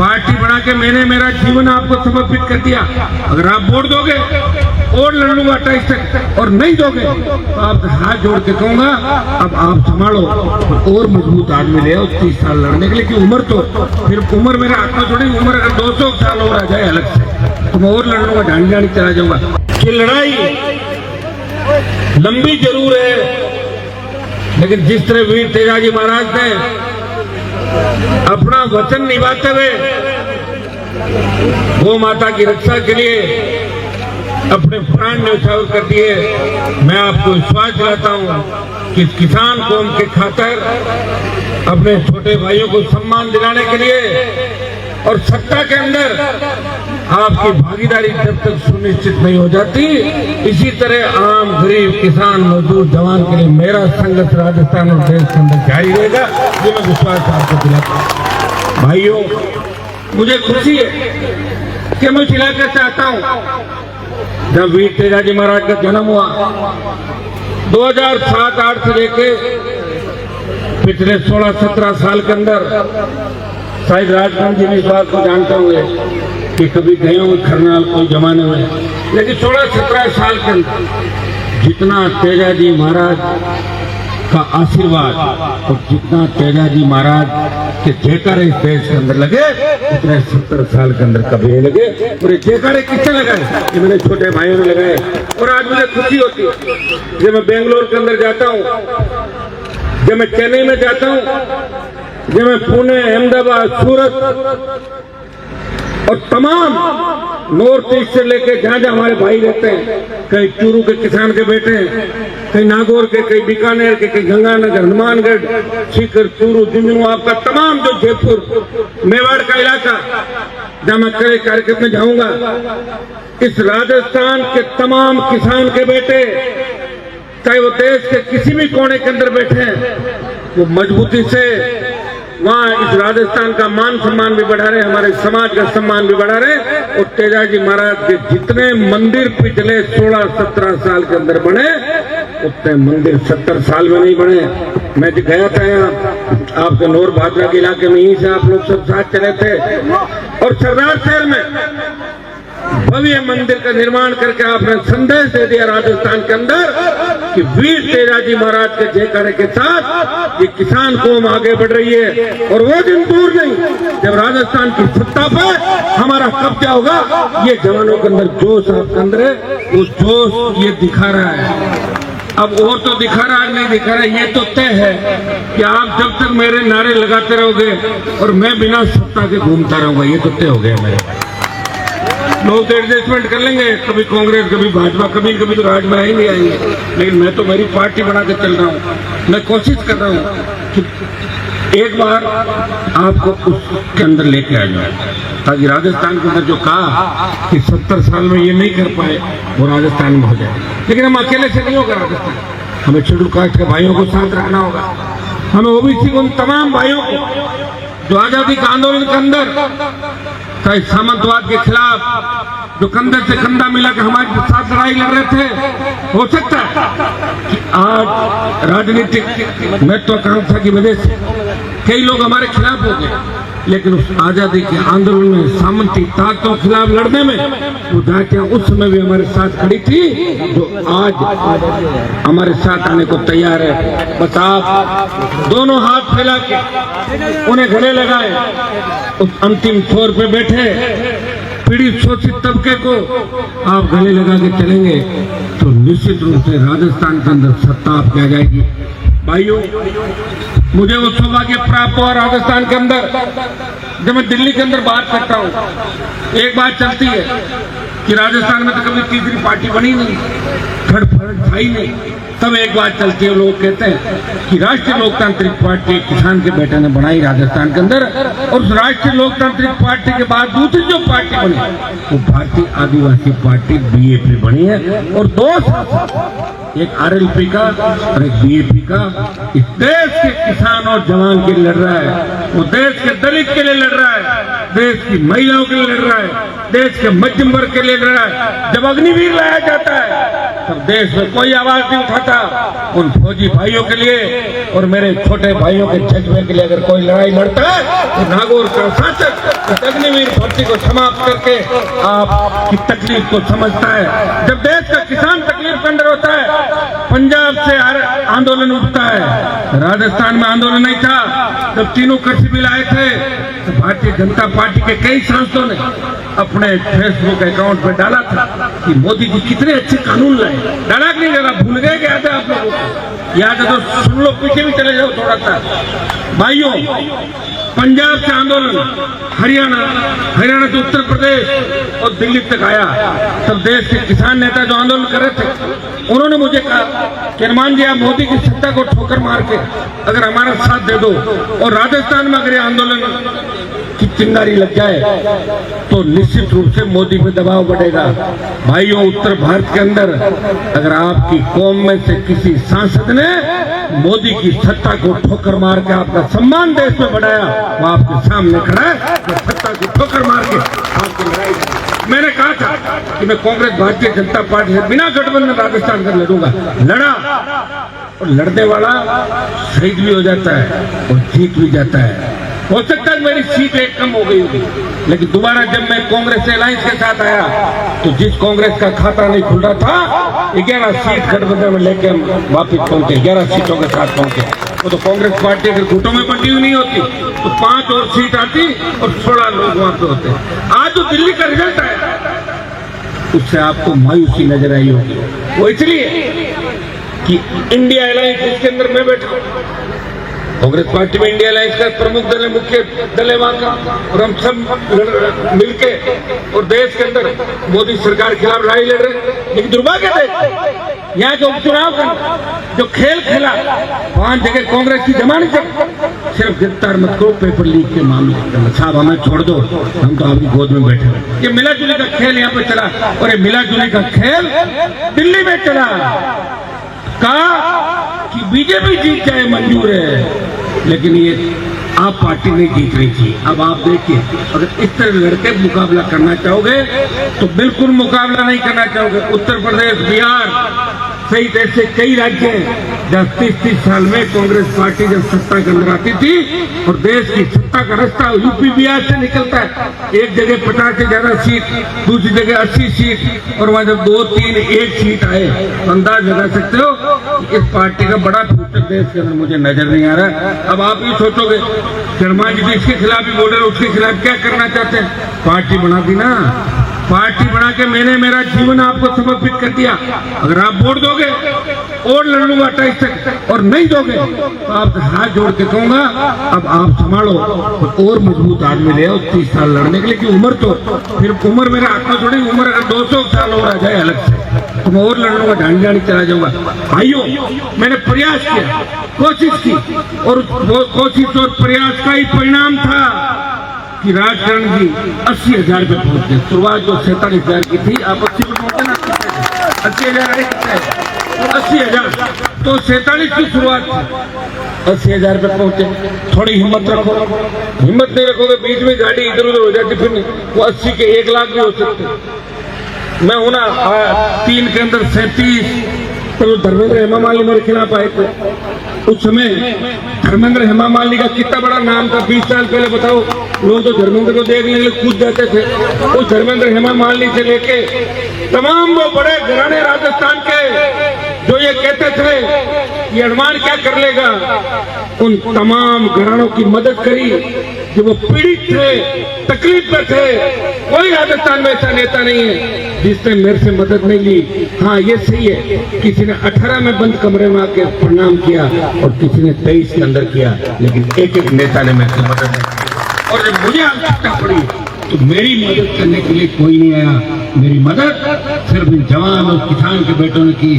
Party बना के मैंने मेरा जीवन आपको समर्पित कर दिया। अगर आप वोट दोगे और लड़ लूंगा 28 तक, और नहीं दोगे तो आप हाथ जोड़ के कहूंगा अब आप संभालो और मजबूत आदमी ले आओ 30 साल लड़ने के लिए। कि उम्र तो फिर उम्र मेरे हाथ में थोड़ी, उम्र अगर 200 साल और आ जाए अलग से तो मैं और लड़ लूंगा, ढांडी चला जाऊंगा। कि लड़ाई लंबी जरूर है, लेकिन जिस तरह वीर तेजाजी महाराज ने अपना वचन निभाते हुए गौ माता की रक्षा के लिए अपने प्राण न्यौछावर कर दिए, मैं आपको विश्वास दिलाता हूं कि किसान कौम के खातिर अपने छोटे भाइयों को सम्मान दिलाने के लिए और सत्ता के अंदर आपकी भागीदारी जब तक सुनिश्चित नहीं हो जाती, इसी तरह आम गरीब किसान मजदूर जवान के लिए मेरा संघर्ष राजस्थान और देश के अंदर जारी रहेगा। ये मैं विश्वास आपको दिलाता हूं। भाइयों, मुझे खुशी है कि मैं इस इलाके से आता हूं। जब वीर तेजाजी महाराज का जन्म हुआ 2007-8 से लेके पिछले 16-17 साल के अंदर, शायद राजगंज जी ने इस बात को जानते हुए कि कभी गए होंगे खरनाल कोई जमाने में, लेकिन 16-17 साल के अंदर जितना तेजाजी महाराज का आशीर्वाद और जितना तेजाजी महाराज के जयकारे इस देश के अंदर लगे, उतने 70 साल के अंदर कभी नहीं लगे। और ये जयकारे किसने लगाए? ये मेरे छोटे भाइयों ने लगाए। और आज मुझे खुशी होती है जब मैं बेंगलोर के अंदर जाता हूँ, जब मैं चेन्नई में जाता हूँ, जब मैं पुणे, अहमदाबाद, सूरत और तमाम नॉर्थ ईस्ट से लेके जहां जहां हमारे भाई रहते हैं, कहीं चूरू के किसान के बेटे हैं, कहीं नागौर के, कहीं बीकानेर के, कहीं गंगानगर, हनुमानगढ़, सीकर, चूरू, झुंझुनू, आपका तमाम जो जयपुर मेवाड़ का इलाका, जहां मैं कई कार्यक्रम में जाऊंगा, इस राजस्थान के तमाम किसान के बेटे, चाहे वो देश के किसी भी कोने के अंदर बैठे हैं, वो मजबूती से वहाँ इस राजस्थान का मान सम्मान भी बढ़ा रहे, हमारे समाज का सम्मान भी बढ़ा रहे। और तेजाजी महाराज के जितने मंदिर पिछले 16-17 साल के अंदर बने, उतने मंदिर 70 साल में नहीं बने। मैं जो गया था यहाँ आपके नौर भादरा के इलाके में, यहीं से आप लोग सब साथ चले थे, और सरदार शहर में भव्य मंदिर का निर्माण करके आपने संदेश दे दिया राजस्थान के अंदर कि वीर तेजाजी महाराज के जयकारे के साथ ये किसान कौम आगे बढ़ रही है। और वो दिन दूर नहीं जब राजस्थान की सत्ता पर हमारा कब्जा होगा। ये जवानों के अंदर जोश आपके अंदर है, वो जोश ये दिखा रहा है। अब और तो दिखा रहा है नहीं दिखा रहा, ये तो तय है कि आप जब तक मेरे नारे लगाते रहोगे और मैं बिना सत्ता के घूमता रहूंगा, ये तो तय हो गया मेरे। लोग तो एडजस्टमेंट कर लेंगे, कभी कांग्रेस, कभी भाजपा, कभी कभी तो राज में आएंगे आएंगे, लेकिन मैं तो मेरी पार्टी बना के चल रहा हूँ। मैं कोशिश कर रहा हूँ कि एक बार आपको उसके अंदर लेके आ जाए, ताकि राजस्थान के अंदर जो कहा कि 70 साल में ये नहीं कर पाए, वो राजस्थान में हो जाए। लेकिन हम अकेले से नहीं होगा राजस्थान, हमें शेड्यूल कास्ट के भाइयों को साथ रखना होगा, हमें ओबीसी उन तमाम भाइयों को जो आजादी के आंदोलन के अंदर चाहे सामंतवाद के खिलाफ जो कंधे से कंधा मिला के हमारे साथ लड़ाई लड़ रहे थे, हो सकता है कि आज राजनीतिक महत्वाकांक्षा की वजह से कई लोग हमारे खिलाफ हो गए, लेकिन उस आजादी के आंदोलन में सामंती ताकतों के खिलाफ लड़ने में वो जातियां उस समय भी हमारे साथ खड़ी थी, जो आज हमारे साथ आने को तैयार है। बस आप दोनों हाथ फैला के उन्हें गले लगाए, उस अंतिम छोर पे बैठे पीड़ित शोषित तबके को आप गले लगा के चलेंगे तो निश्चित रूप से राजस्थान के अंदर सत्ता आपकी आ जाएगी। भाइयों, मुझे वो सौभाग्य प्राप्त हुआ राजस्थान के अंदर, जब मैं दिल्ली के अंदर बात करता हूँ, एक बात चलती है कि राजस्थान में तो कभी तीसरी पार्टी बनी नहीं, थर्ड फ्रंट था ही नहीं। तब एक बात चलती है, लोग कहते हैं कि राष्ट्रीय लोकतांत्रिक पार्टी किसान के बेटे ने बनाई राजस्थान के अंदर, और उस राष्ट्रीय लोकतांत्रिक पार्टी के बाद दूसरी जो पार्टी बनी वो भारतीय आदिवासी पार्टी बीएपी बनी है। और दो एक आरएलपी का और एक बीएपी का इस देश के किसान और जवान के लिए लड़ रहा है, वो देश के दलित के लिए लड़ रहा है, देश की महिलाओं के लिए लड़ रहा है, देश के मध्यम वर्ग के लिए लड़ रहा है। जब अग्निवीर लाया जाता है तब देश में कोई आवाज नहीं उठाता। उन फौजी भाइयों के लिए और मेरे छोटे भाइयों के जज्बे के लिए अगर कोई लड़ाई लड़ता है तो नागौर का शासक इस अग्निवीर भर्ती को समाप्त करके आपकी तकलीफ को समझता है। जब देश का किसान तकलीफ के अंदर होता है, पंजाब से आंदोलन उठता है, राजस्थान में आंदोलन नहीं था। जब तीनों कृषि बिल आए थे तो भारतीय जनता पार्टी के कई सांसदों ने अपने फेसबुक अकाउंट में डाला था कि मोदी जी कितने अच्छे कानून लाए। डाला कि नहीं डाला, भूल गए क्या था आप लोगों को? याद है तो सुन लो, पीछे भी चले जाओ थोड़ा सा। भाइयों, पंजाब से आंदोलन हरियाणा से उत्तर प्रदेश और दिल्ली तक आया। तब देश के किसान नेता जो आंदोलन कर रहे थे, उन्होंने मुझे कहा कि हनुमान जी, आप मोदी की सत्ता को ठोकर मार के अगर हमारा साथ दे दो और राजस्थान में अगर ये आंदोलन की चिंगारी लग जाए तो निश्चित रूप से मोदी पे दबाव बढ़ेगा। भाइयों, उत्तर भारत के अंदर अगर आपकी कौम में से किसी सांसद ने मोदी की सत्ता को ठोकर मार के आपका सम्मान देश में बढ़ाया, वो आपके सामने खड़ा है कि सत्ता को ठोकर मार के आपकी लड़ाई। मैंने कहा था कि मैं कांग्रेस भारतीय जनता पार्टी से बिना गठबंधन राजस्थान कर लड़ूंगा। लड़ा, और लड़ने वाला शहीद भी हो जाता है और जीत भी जाता है। हो सकता है मेरी सीट एक कम हो गई होगी, लेकिन दोबारा जब मैं कांग्रेस अलायंस के साथ आया तो जिस कांग्रेस का खाता नहीं खुल रहा था, 11 सीट गठबंधन में लेके हम वापिस पहुंचे, 11 सीटों के साथ पहुंचे। वो तो कांग्रेस पार्टी अगर गुटों में बंटी हुई नहीं होती तो 5 और सीट आती और 16 लोग वहां पे होते। आज जो दिल्ली का रिजल्ट आया उससे आपको मायूसी नजर आई होगी। वो इसलिए कि इंडिया अलायंस जिसके अंदर मैं बैठा, कांग्रेस पार्टी में इंडिया अलायंस का प्रमुख दल है, मुख्य दल है वहां का, और हम सब मिलके और देश के अंदर मोदी सरकार के खिलाफ लड़ाई लड़ रहे। लेकिन दुर्भाग्य देख, यहाँ जो उपचुनाव का जो खेल खेला, 5 जगह कांग्रेस की जमानत सिर्फ गिरफ्तार मत करो पेपर लीक के मामले। साहब हमें छोड़ दो, हम तो आपकी गोद में बैठे हैं। ये मिला जुली का खेल यहाँ पे चला, और ये मिला जुली का खेल दिल्ली में चला। कहा कि बीजेपी जीत जाए मंजूर है, लेकिन ये आप पार्टी नहीं जीत रही थी। अब आप देखिए, अगर इस तरह लड़के मुकाबला करना चाहोगे तो बिल्कुल मुकाबला नहीं करना चाहोगे। उत्तर प्रदेश, बिहार सहित ऐसे कई राज्य हैं जहाँ 30-30 साल में कांग्रेस पार्टी जब सत्ता के अंदर आती थी और देश की सत्ता का रास्ता यूपी बिहार से निकलता है। एक जगह 50 से ज्यादा सीट, दूसरी जगह 80 सीट, और वहां जब 2, 3, 1 सीट आए तो अंदाज लगा सकते हो कि इस पार्टी का बड़ा फ्यूचर देश के अंदर मुझे नजर नहीं आ रहा है। अब आप ये सोचोगे शर्मा जी भी इसके खिलाफ भी बोल रहे, उसके खिलाफ क्या करना चाहते हैं? पार्टी बना दी ना, पार्टी बना के मैंने मेरा जीवन आपको समर्पित कर दिया। अगर आप वोट दोगे और लड़ लूंगा 28 तक, और नहीं दोगे तो आपसे हाथ जोड़ के कहूंगा अब आप संभालो और मजबूत आदमी ले आओ 30 साल लड़ने के लिए। कि उम्र तो फिर उम्र मेरे हाथ में थोड़ी, उम्र अगर 200 साल और आ जाए अलग से तो मैं और लड़ लूंगा, ढांडी चला जाऊंगा। भाइयों, मैंने प्रयास किया, कोशिश की, और वो कोशिश और प्रयास का ही परिणाम था कि राजकरण जी 80,000 पे पहुंचे। शुरुआत जो 47,000 की थी, आप 80 पे पहुंचे ना, 80,000 कितने, 80,000 तो 47 की शुरुआत थी, 80,000 पे पहुंचे। थोड़ी हिम्मत रखो, हिम्मत नहीं रखोगे बीच में गाड़ी इधर उधर हो जाती, फिर वो 80 के 1 लाख भी हो सकते। मैं हूं ना 3 के अंदर 37, तो धर्मेंद्र हेमा मालिनी मेरे खिलाफ आए थे। उस समय धर्मेंद्र हेमा मालिनी का कितना बड़ा नाम था 20 साल पहले, बताओ। लोग तो धर्मेंद्र को देखने के लिए कूद जाते थे। उस धर्मेंद्र हेमा मालिनी से लेके तमाम वो बड़े घराने राजस्थान के जो ये कहते थे ये हनुमान क्या कर लेगा, उन तमाम घरानों की मदद करी जो वो पीड़ित थे, तकलीफ में थे। कोई राजस्थान में ऐसा नेता नहीं है जिसने मेरे से मदद नहीं ली। हाँ, ये सही है, किसी ने 18 में बंद कमरे में आके प्रणाम किया और किसी ने 23 के अंदर किया, लेकिन एक नेता ने मेरे से मदद नहीं की। और जब मुझे आवश्यकता पड़ी तो मेरी मदद करने के लिए कोई नहीं आया। मेरी मदद सिर्फ इन जवान और किसान के बेटों ने की।